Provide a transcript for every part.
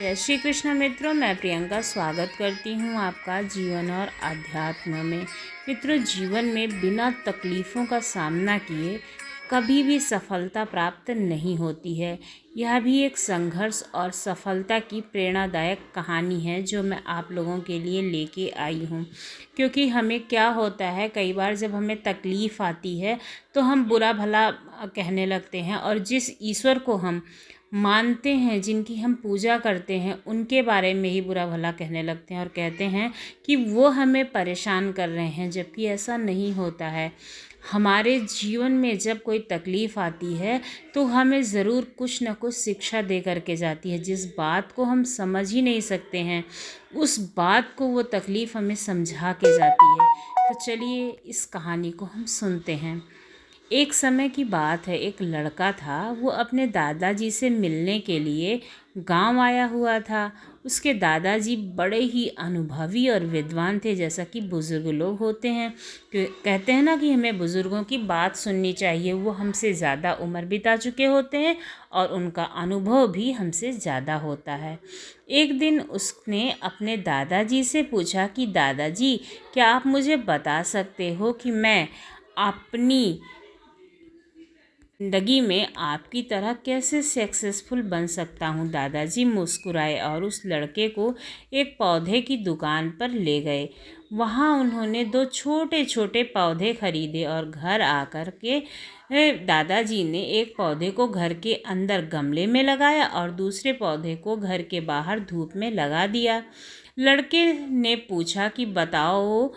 जय श्री कृष्ण मित्रों, मैं प्रियंका स्वागत करती हूँ आपका जीवन और आध्यात्म में। मित्रों, जीवन में बिना तकलीफ़ों का सामना किए कभी भी सफलता प्राप्त नहीं होती है। यह भी एक संघर्ष और सफलता की प्रेरणादायक कहानी है जो मैं आप लोगों के लिए लेके आई हूँ। क्योंकि हमें क्या होता है, कई बार जब हमें तकलीफ़ आती है तो हम बुरा भला कहने लगते हैं और जिस ईश्वर को हम मानते हैं, जिनकी हम पूजा करते हैं, उनके बारे में ही बुरा भला कहने लगते हैं और कहते हैं कि वो हमें परेशान कर रहे हैं, जबकि ऐसा नहीं होता है। हमारे जीवन में जब कोई तकलीफ़ आती है तो हमें ज़रूर कुछ न कुछ शिक्षा दे कर के जाती है। जिस बात को हम समझ ही नहीं सकते हैं, उस बात को वो तकलीफ़ हमें समझा के जाती है। तो चलिए इस कहानी को हम सुनते हैं। एक समय की बात है, एक लड़का था। वो अपने दादाजी से मिलने के लिए गांव आया हुआ था। उसके दादाजी बड़े ही अनुभवी और विद्वान थे, जैसा कि बुज़ुर्ग लोग होते हैं। कहते हैं ना कि हमें बुज़ुर्गों की बात सुननी चाहिए। वो हमसे ज़्यादा उम्र बिता चुके होते हैं और उनका अनुभव भी हमसे ज़्यादा होता है। एक दिन उसने अपने दादाजी से पूछा कि दादाजी, क्या आप मुझे बता सकते हो कि मैं अपनी ज़िंदगी में आपकी तरह कैसे सक्सेसफुल बन सकता हूँ। दादाजी मुस्कुराए और उस लड़के को एक पौधे की दुकान पर ले गए। वहाँ उन्होंने दो छोटे छोटे पौधे खरीदे और घर आकर के दादाजी ने एक पौधे को घर के अंदर गमले में लगाया और दूसरे पौधे को घर के बाहर धूप में लगा दिया। लड़के ने पूछा कि बताओ,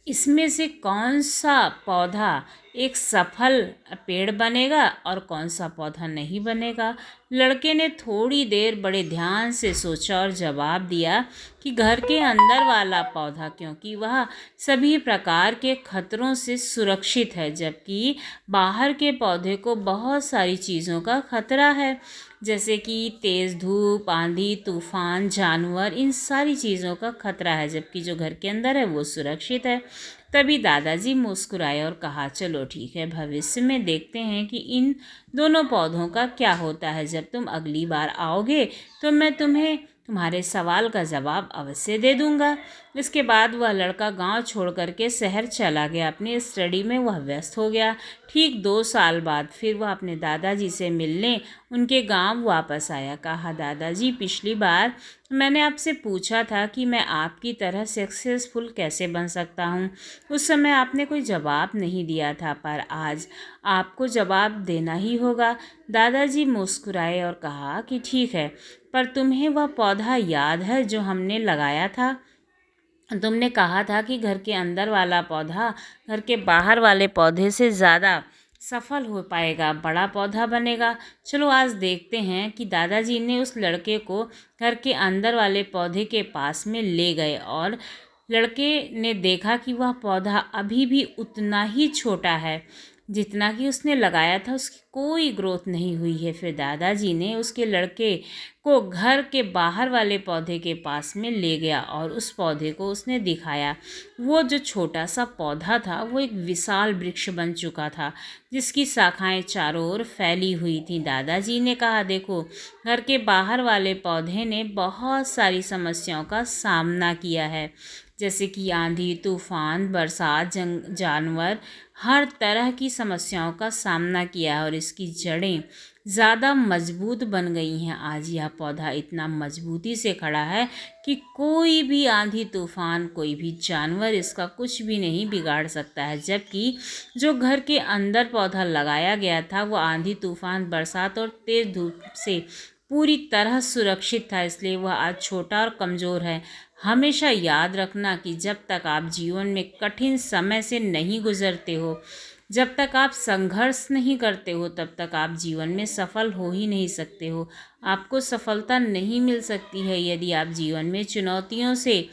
इसमें से कौन सा पौधा एक सफल पेड़ बनेगा और कौन सा पौधा नहीं बनेगा। लड़के ने थोड़ी देर बड़े ध्यान से सोचा और जवाब दिया कि घर के अंदर वाला पौधा, क्योंकि वह सभी प्रकार के खतरों से सुरक्षित है, जबकि बाहर के पौधे को बहुत सारी चीज़ों का खतरा है, जैसे कि तेज़ धूप, आंधी, तूफान, जानवर, इन सारी चीज़ों का खतरा है, जबकि जो घर के अंदर है वो सुरक्षित है। तभी दादाजी मुस्कुराए और कहा, चलो ठीक है, भविष्य में देखते हैं कि इन दोनों पौधों का क्या होता है। जब तुम अगली बार आओगे तो मैं तुम्हें तुम्हारे सवाल का जवाब अवश्य दे दूंगा। इसके बाद वह लड़का गांव छोड़ करके शहर चला गया। अपनी स्टडी में वह व्यस्त हो गया। ठीक 2 साल बाद फिर वह अपने दादाजी से मिलने उनके गांव वापस आया। कहा, दादाजी, पिछली बार मैंने आपसे पूछा था कि मैं आपकी तरह सक्सेसफुल कैसे बन सकता हूँ। उस समय आपने कोई जवाब नहीं दिया था, पर आज आपको जवाब देना ही होगा। दादाजी मुस्कुराए और कहा कि ठीक है, पर तुम्हें वह पौधा याद है जो हमने लगाया था? तुमने कहा था कि घर के अंदर वाला पौधा घर के बाहर वाले पौधे से ज़्यादा सफल हो पाएगा, बड़ा पौधा बनेगा। चलो आज देखते हैं। कि दादाजी ने उस लड़के को घर के अंदर वाले पौधे के पास में ले गए और लड़के ने देखा कि वह पौधा अभी भी उतना ही छोटा है जितना कि उसने लगाया था। उसकी कोई ग्रोथ नहीं हुई है। फिर दादाजी ने उसके लड़के को घर के बाहर वाले पौधे के पास में ले गया और उस पौधे को उसने दिखाया। वो जो छोटा सा पौधा था वो एक विशाल वृक्ष बन चुका था, जिसकी शाखाएं चारों ओर फैली हुई थीं। दादाजी ने कहा, देखो, घर के बाहर वाले पौधे ने बहुत सारी समस्याओं का सामना किया है, जैसे कि आंधी, तूफान, बरसात, जानवर, हर तरह की समस्याओं का सामना किया है और इसकी जड़ें ज़्यादा मजबूत बन गई हैं। आज यह पौधा इतना मजबूती से खड़ा है कि कोई भी आंधी, तूफान, कोई भी जानवर इसका कुछ भी नहीं बिगाड़ सकता है। जबकि जो घर के अंदर पौधा लगाया गया था वो आंधी, तूफान, बरसात और तेज़ धूप से पूरी तरह सुरक्षित था, इसलिए वह आज छोटा और कमज़ोर है। हमेशा याद रखना कि जब तक आप जीवन में कठिन समय से नहीं गुजरते हो, जब तक आप संघर्ष नहीं करते हो, तब तक आप जीवन में सफल हो ही नहीं सकते हो। आपको सफलता नहीं मिल सकती है यदि आप जीवन में चुनौतियों से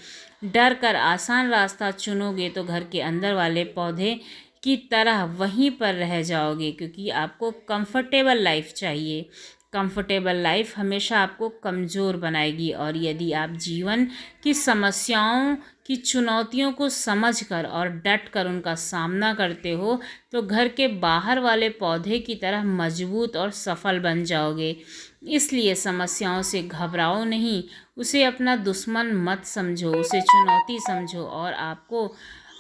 डर कर आसान रास्ता चुनोगे, तो घर के अंदर वाले पौधे की तरह वहीं पर रह जाओगे, क्योंकि आपको कंफर्टेबल लाइफ चाहिए। कंफर्टेबल लाइफ हमेशा आपको कमज़ोर बनाएगी। और यदि आप जीवन की समस्याओं की चुनौतियों को समझकर और डट कर उनका सामना करते हो तो घर के बाहर वाले पौधे की तरह मजबूत और सफल बन जाओगे। इसलिए समस्याओं से घबराओ नहीं, उसे अपना दुश्मन मत समझो, उसे चुनौती समझो और आपको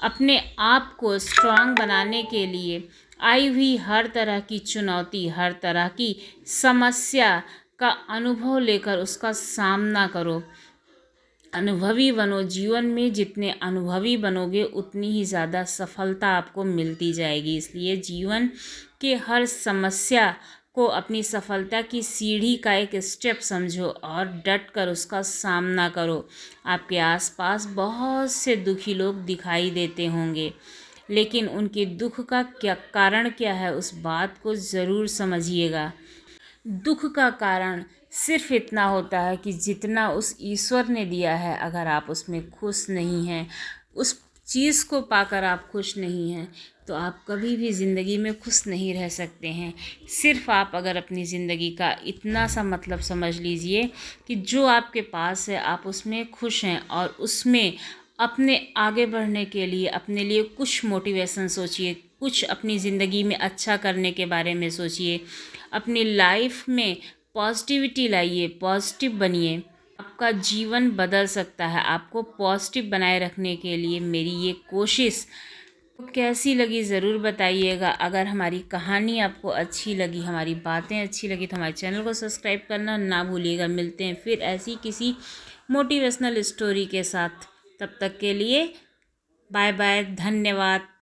अपने आप को स्ट्रांग बनाने के लिए आई हुई हर तरह की चुनौती, हर तरह की समस्या का अनुभव लेकर उसका सामना करो। अनुभवी बनो। जीवन में जितने अनुभवी बनोगे उतनी ही ज़्यादा सफलता आपको मिलती जाएगी। इसलिए जीवन के हर समस्या को अपनी सफलता की सीढ़ी का एक स्टेप समझो और डट कर उसका सामना करो। आपके आसपास बहुत से दुखी लोग दिखाई देते होंगे, लेकिन उनके दुख का क्या कारण क्या है उस बात को ज़रूर समझिएगा। दुख का कारण सिर्फ इतना होता है कि जितना उस ईश्वर ने दिया है, अगर आप उसमें खुश नहीं हैं, उस चीज़ को पाकर आप खुश नहीं हैं, तो आप कभी भी ज़िंदगी में खुश नहीं रह सकते हैं। सिर्फ आप अगर अपनी ज़िंदगी का इतना सा मतलब समझ लीजिए कि जो आपके पास है आप उसमें खुश हैं और उसमें अपने आगे बढ़ने के लिए अपने लिए कुछ मोटिवेशन सोचिए, कुछ अपनी ज़िंदगी में अच्छा करने के बारे में सोचिए, अपनी लाइफ में पॉजिटिविटी लाइए, पॉजिटिव बनिए। आपका जीवन बदल सकता है। आपको पॉजिटिव बनाए रखने के लिए मेरी ये कोशिश तो कैसी लगी ज़रूर बताइएगा। अगर हमारी कहानी आपको अच्छी लगी, हमारी बातें अच्छी लगी तो हमारे चैनल को सब्सक्राइब करना ना भूलिएगा। मिलते हैं फिर ऐसी किसी मोटिवेशनल स्टोरी के साथ। तब तक के लिए बाय बाय, धन्यवाद।